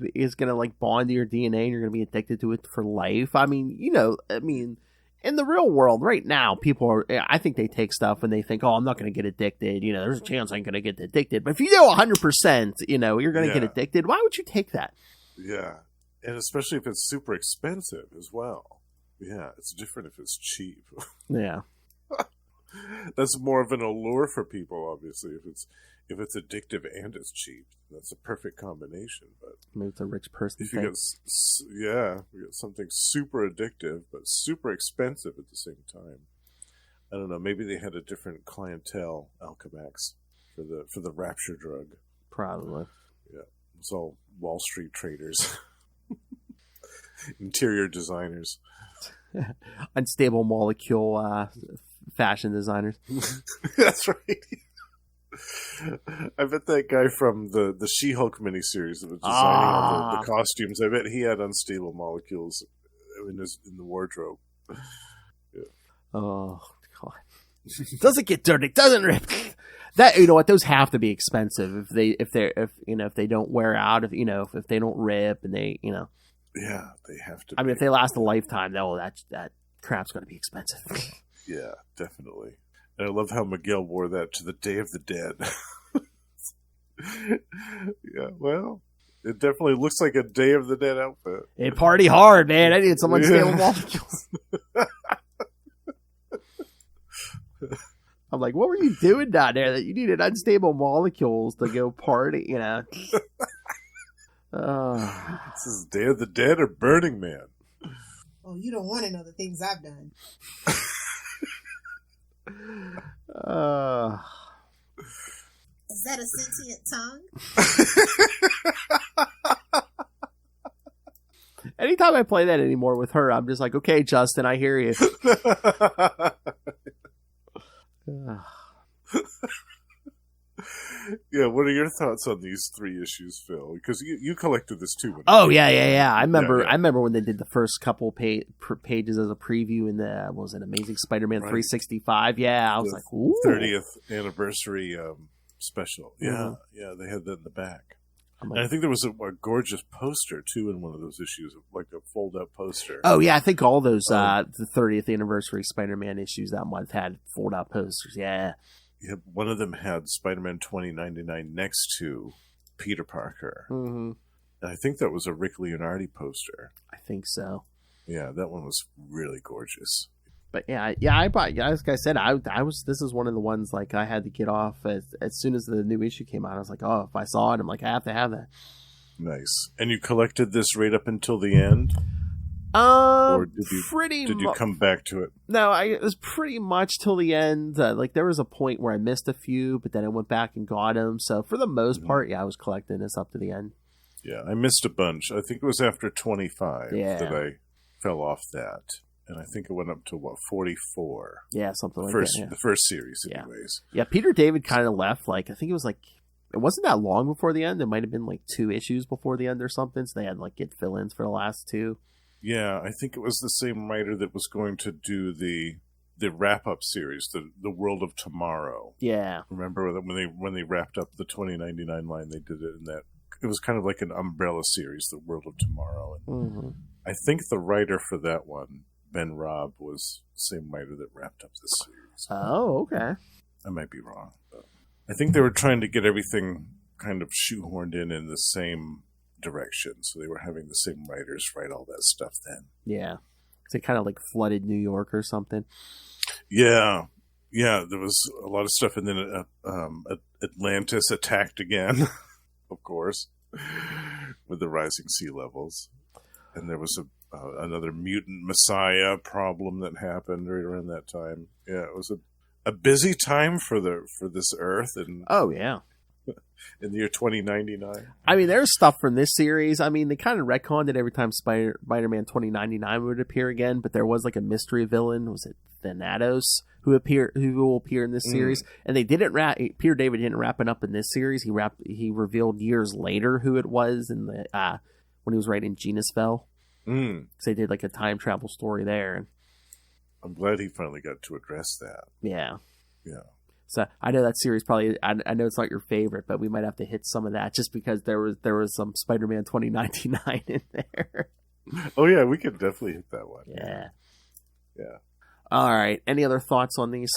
like bond to your DNA and you're gonna be addicted to it for life? I mean, in the real world right now, I think they take stuff and they think, oh, I'm not gonna get addicted. There's a chance I'm gonna get addicted. But if you know 100%, you're gonna get addicted. Why would you take that? Yeah, and especially if it's super expensive as well. Yeah, it's different if it's cheap. Yeah, that's more of an allure for people. Obviously, if it's addictive and it's cheap, that's a perfect combination. But maybe it's a rich person if you get something super addictive but super expensive at the same time. I don't know. Maybe they had a different clientele, Alchemax, for the Rapture drug. Probably. Yeah, it's all Wall Street traders, interior designers, unstable molecule fashion designers. That's right. I bet that guy from the She-Hulk miniseries that was designing all the costumes, I bet he had unstable molecules in the wardrobe. Yeah. Oh god. Doesn't get dirty, doesn't rip. That, what, those have to be expensive if they don't wear out, if they don't rip and they, Yeah, they have to. I mean, if they last a lifetime, that crap's going to be expensive. Yeah, definitely. And I love how Miguel wore that to the Day of the Dead. Yeah, well, it definitely looks like a Day of the Dead outfit. Hey, party hard, man. I needed some unstable molecules. I'm like, what were you doing down there that you needed unstable molecules to go party, This is Day of the Dead or Burning Man? Oh, you don't want to know the things I've done. Is that a sentient tongue? Anytime I play that anymore with her, I'm just like, okay, Justin, I hear you. Yeah, what are your thoughts on these 3 issues, Phil? Because you collected this too. Oh yeah. I remember when they did the first couple pages as a preview in the Amazing Spider-Man 365. Yeah, I was like, ooh. 30th anniversary special. Yeah, Mm-hmm. yeah, they had that in the back. Like, and I think there was a gorgeous poster too in one of those issues, like a fold-up poster. Oh yeah, I think all those the 30th anniversary Spider-Man issues that month had fold-out posters. Yeah. Yeah, one of them had Spider-Man 2099 next to Peter Parker. Mm-hmm. And I think that was a Rick Leonardi poster. I think so. Yeah, that one was really gorgeous. But I bought. Like I said, this is one of the ones like I had to get off as soon as the new issue came out. I was like, oh, if I saw it, I'm like, I have to have that. Nice. And you collected this right up until the end? Or did you come back to it? No, it was pretty much till the end. Like there was a point where I missed a few, but then I went back and got them. So for the most part, I was collecting this up to the end. Yeah, I missed a bunch. I think it was after 25 that I fell off that. And I think it went up to, 44? Yeah, something like that. Yeah. The first series, anyways. Yeah, Peter David kind of left, I think it was it wasn't that long before the end. It might have been 2 issues before the end or something. So they had get fill-ins for the last 2. Yeah, I think it was the same writer that was going to do the the wrap-up series, the World of Tomorrow. Yeah. Remember that when they wrapped up the 2099 line, they did it in that. It was kind of like an umbrella series, the World of Tomorrow. And I think the writer for that one, Ben Robb, was the same writer that wrapped up this series. Oh, okay. I might be wrong, but I think they were trying to get everything kind of shoehorned in the same direction, so they were having the same writers write all that stuff then. Yeah. They kind of like flooded New York or something. Yeah, there was a lot of stuff, and then Atlantis attacked again, of course, with the rising sea levels, and there was another mutant messiah problem that happened right around that time. Yeah, it was a busy time for this Earth, and oh yeah. In the year 2099. I mean, there's stuff from this series. I mean, they kind of retconned it every time Spider-Man 2099 would appear again, but there was like a mystery villain. Was it Thanatos who will appear in this series? And they didn't Peter David didn't wrap it up in this series. He revealed years later who it was in the when he was writing Genusfell. Because they did like a time travel story there. I'm glad he finally got to address that. Yeah. Yeah. So I know that series probably. I know it's not your favorite, but we might have to hit some of that just because there was some Spider-Man 2099 in there. Oh yeah, we could definitely hit that one. Yeah. All right. Any other thoughts on these?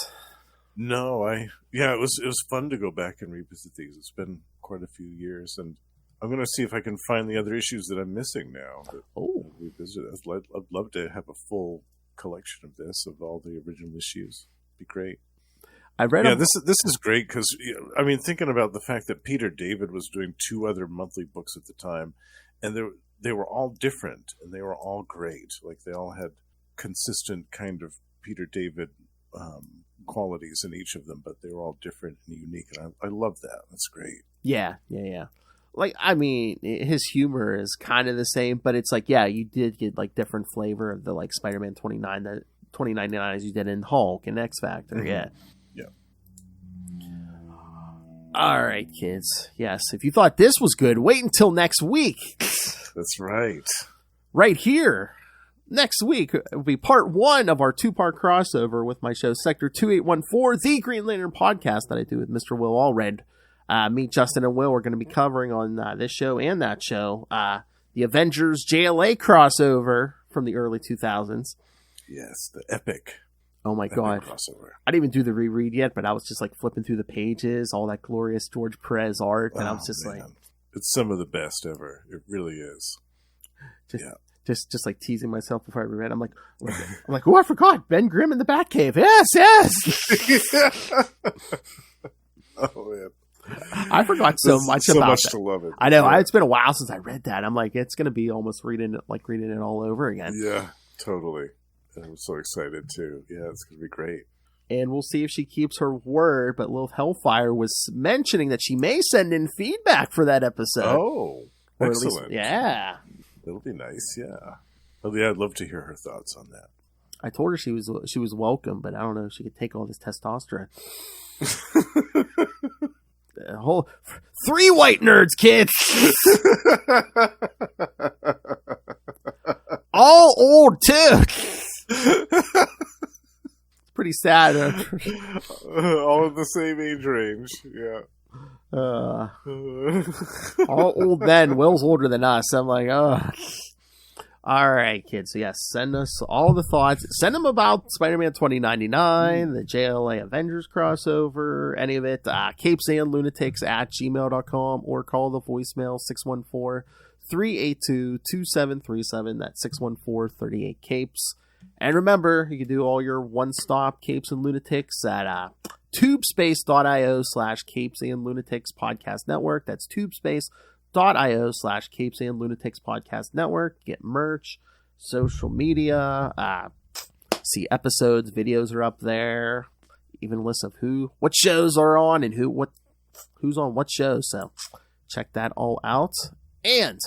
No, it was fun to go back and revisit these. It's been quite a few years, and I'm going to see if I can find the other issues that I'm missing now. Revisit. I'd love to have a full collection of this, of all the original issues. It'd be great. I read. Yeah, this is great because I mean, thinking about the fact that Peter David was doing 2 other monthly books at the time, and they were all different and they were all great. Like they all had consistent kind of Peter David qualities in each of them, but they were all different and unique. And I love that. That's great. Yeah. Like, I mean, his humor is kind of the same, but it's like, yeah, you did get like different flavor of the like Spider-Man 2099 as you did in Hulk and X Factor. Mm-hmm. Yeah. Yeah. All right, kids. Yes, if you thought this was good, wait until next week. That's right. Right here. Next week will be part 1 of our 2-part crossover with my show Sector 2814, the Green Lantern podcast that I do with Mr. Will Allred. Me, Justin, and Will are going to be covering on this show and that show the Avengers JLA crossover from the early 2000s. Yes, the epic. Oh my God. Crossover. I didn't even do the reread yet, but I was just like flipping through the pages, all that glorious George Perez art, and I was just like... It's some of the best ever. It really is. Just like teasing myself before I reread. I'm like, oh, I forgot. Ben Grimm in the Batcave. Yes! Oh, man. I forgot so much about much that. To love it. I know. It's been a while since I read that. I'm like, it's going to be almost reading it all over again. Yeah, totally. I'm so excited too. Yeah, it's going to be great. And we'll see if she keeps her word. But Lilith Hellfire was mentioning that she may send in feedback for that episode. Oh, or excellent. At least, yeah. It'll be nice, yeah. Oh, yeah, I'd love to hear her thoughts on that. I told her she was welcome, but I don't know if she could take all this testosterone. A whole 3 white nerds, kids. All old too. It's pretty sad. All in the same age range. Yeah. All old men. Will's older than us. I'm like, oh. All right, kids. So, yes, send us all the thoughts. Send them about Spider-Man 2099, the JLA Avengers crossover, any of it. CapesandLunatics@gmail.com, or call the voicemail 614-382-2737. That's 614-38-CAPES. And remember, you can do all your one-stop Capes and Lunatics at tubespace.io/Capes and Lunatics Podcast Network. That's tubespace.io/Capes and Lunatics Podcast Network. Get merch, social media, see episodes, videos are up there. Even lists of what shows are on and who's on what shows. So check that all out. And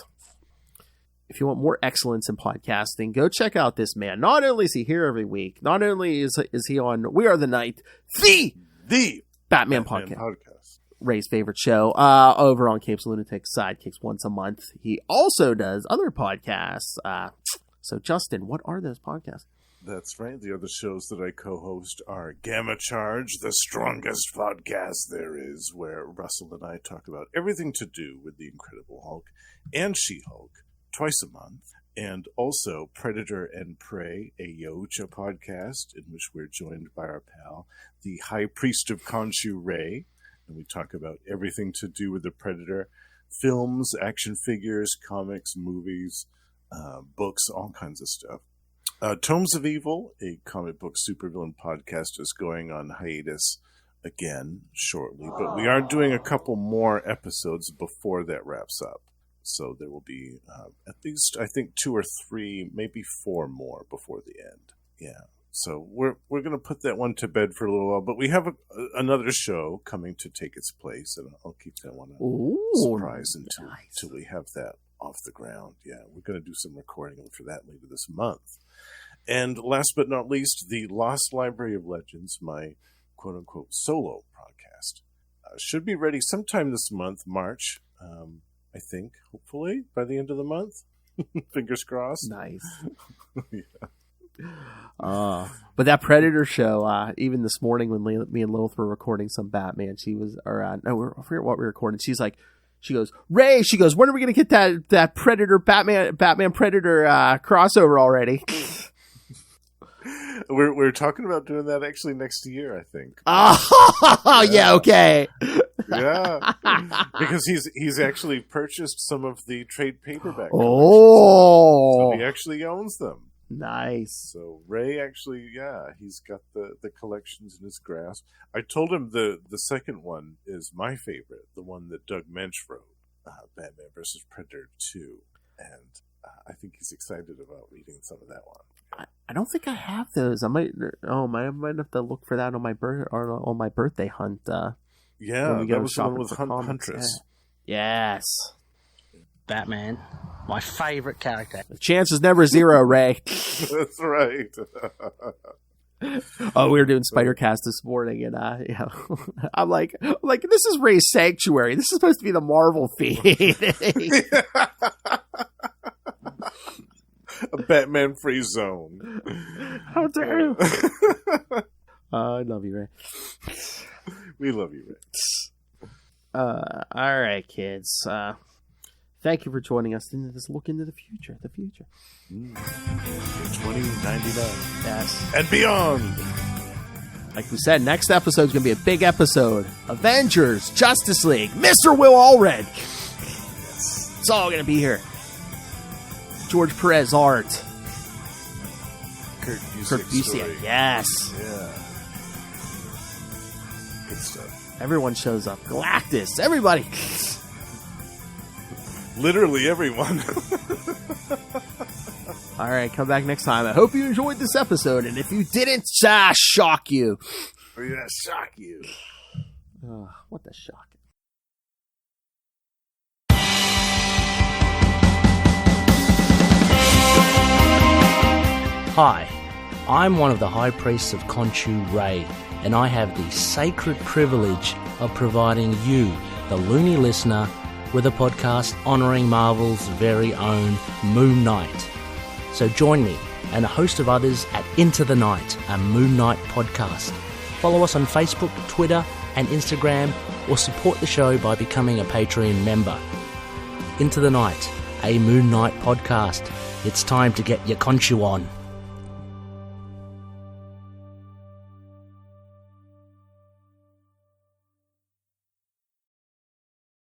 if you want more excellence in podcasting, go check out this man. Not only is he here every week, not only is he on We Are the Night, the Batman podcast. Ray's favorite show, over on Capes and Lunatics Sidekicks once a month. He also does other podcasts, So, Justin, what are those podcasts? That's right. The other shows that I co-host are Gamma Charge, the strongest podcast there is, where Russell and I talk about everything to do with the Incredible Hulk and She-Hulk twice a month. And also Predator and Prey, a Yoja podcast, in which we're joined by our pal, the High Priest of Khonshu, Ray. And we talk about everything to do with the Predator, films, action figures, comics, movies, books, all kinds of stuff. Tomes of Evil, a comic book supervillain podcast, is going on hiatus again shortly, but we are doing a couple more episodes before that wraps up. So there will be at least, I think, 2 or 3, maybe 4 more before the end. Yeah. So we're going to put that one to bed for a little while, but we have another show coming to take its place, and I'll keep that one a surprise until we have that off the ground. Yeah, we're going to do some recording for that later this month. And last but not least, the Lost Library of Legends, my quote-unquote solo podcast, should be ready sometime this month, March, I think, hopefully, by the end of the month. Fingers crossed. Nice. Yeah. But that Predator show, even this morning when me and Lilith were recording some Batman, she was, I forget what we were recording. She goes, Ray, when are we going to get that Predator, Batman Predator crossover already? We're talking about doing that actually next year, I think. Oh, yeah, okay. Yeah, because he's actually purchased some of the trade paperback. Oh, so he actually owns them. Nice. So Ray actually, he's got the collections in his grasp. I told him the second one is my favorite, the one that Doug Mensch wrote, Batman vs. Predator 2, and I think he's excited about reading some of that one. I don't think I have those. I might have to look for that on my birthday hunt. Yeah, that was the one with Huntress. Yes. Batman, my favorite character. The chance is never zero, Ray. That's right. Oh, we were doing Spider-Cast this morning, and I'm like, this is Ray's Sanctuary. This is supposed to be the Marvel feed. A Batman-free zone. How dare you? I love you, Ray. We love you, Ray. All right, kids. Thank you for joining us into this look into the future. The future. 2099. Yes. And beyond. Like we said, next episode is going to be a big episode. Avengers, Justice League, Mr. Will Allred. Yes. It's all going to be here. George Perez art. Kurt Busiek. Yes. Yeah. Good stuff. Everyone shows up. Galactus. Everybody. Literally everyone. All right, come back next time. I hope you enjoyed this episode, and if you didn't, shock you. We're going to shock you. What the shock? Hi, I'm one of the High Priests of Khonshu, Ray, and I have the sacred privilege of providing you, the loony listener, with a podcast honouring Marvel's very own Moon Knight. So join me and a host of others at Into the Night, a Moon Knight podcast. Follow us on Facebook, Twitter and Instagram, or support the show by becoming a Patreon member. Into the Night, a Moon Knight podcast. It's time to get your Khonshu on.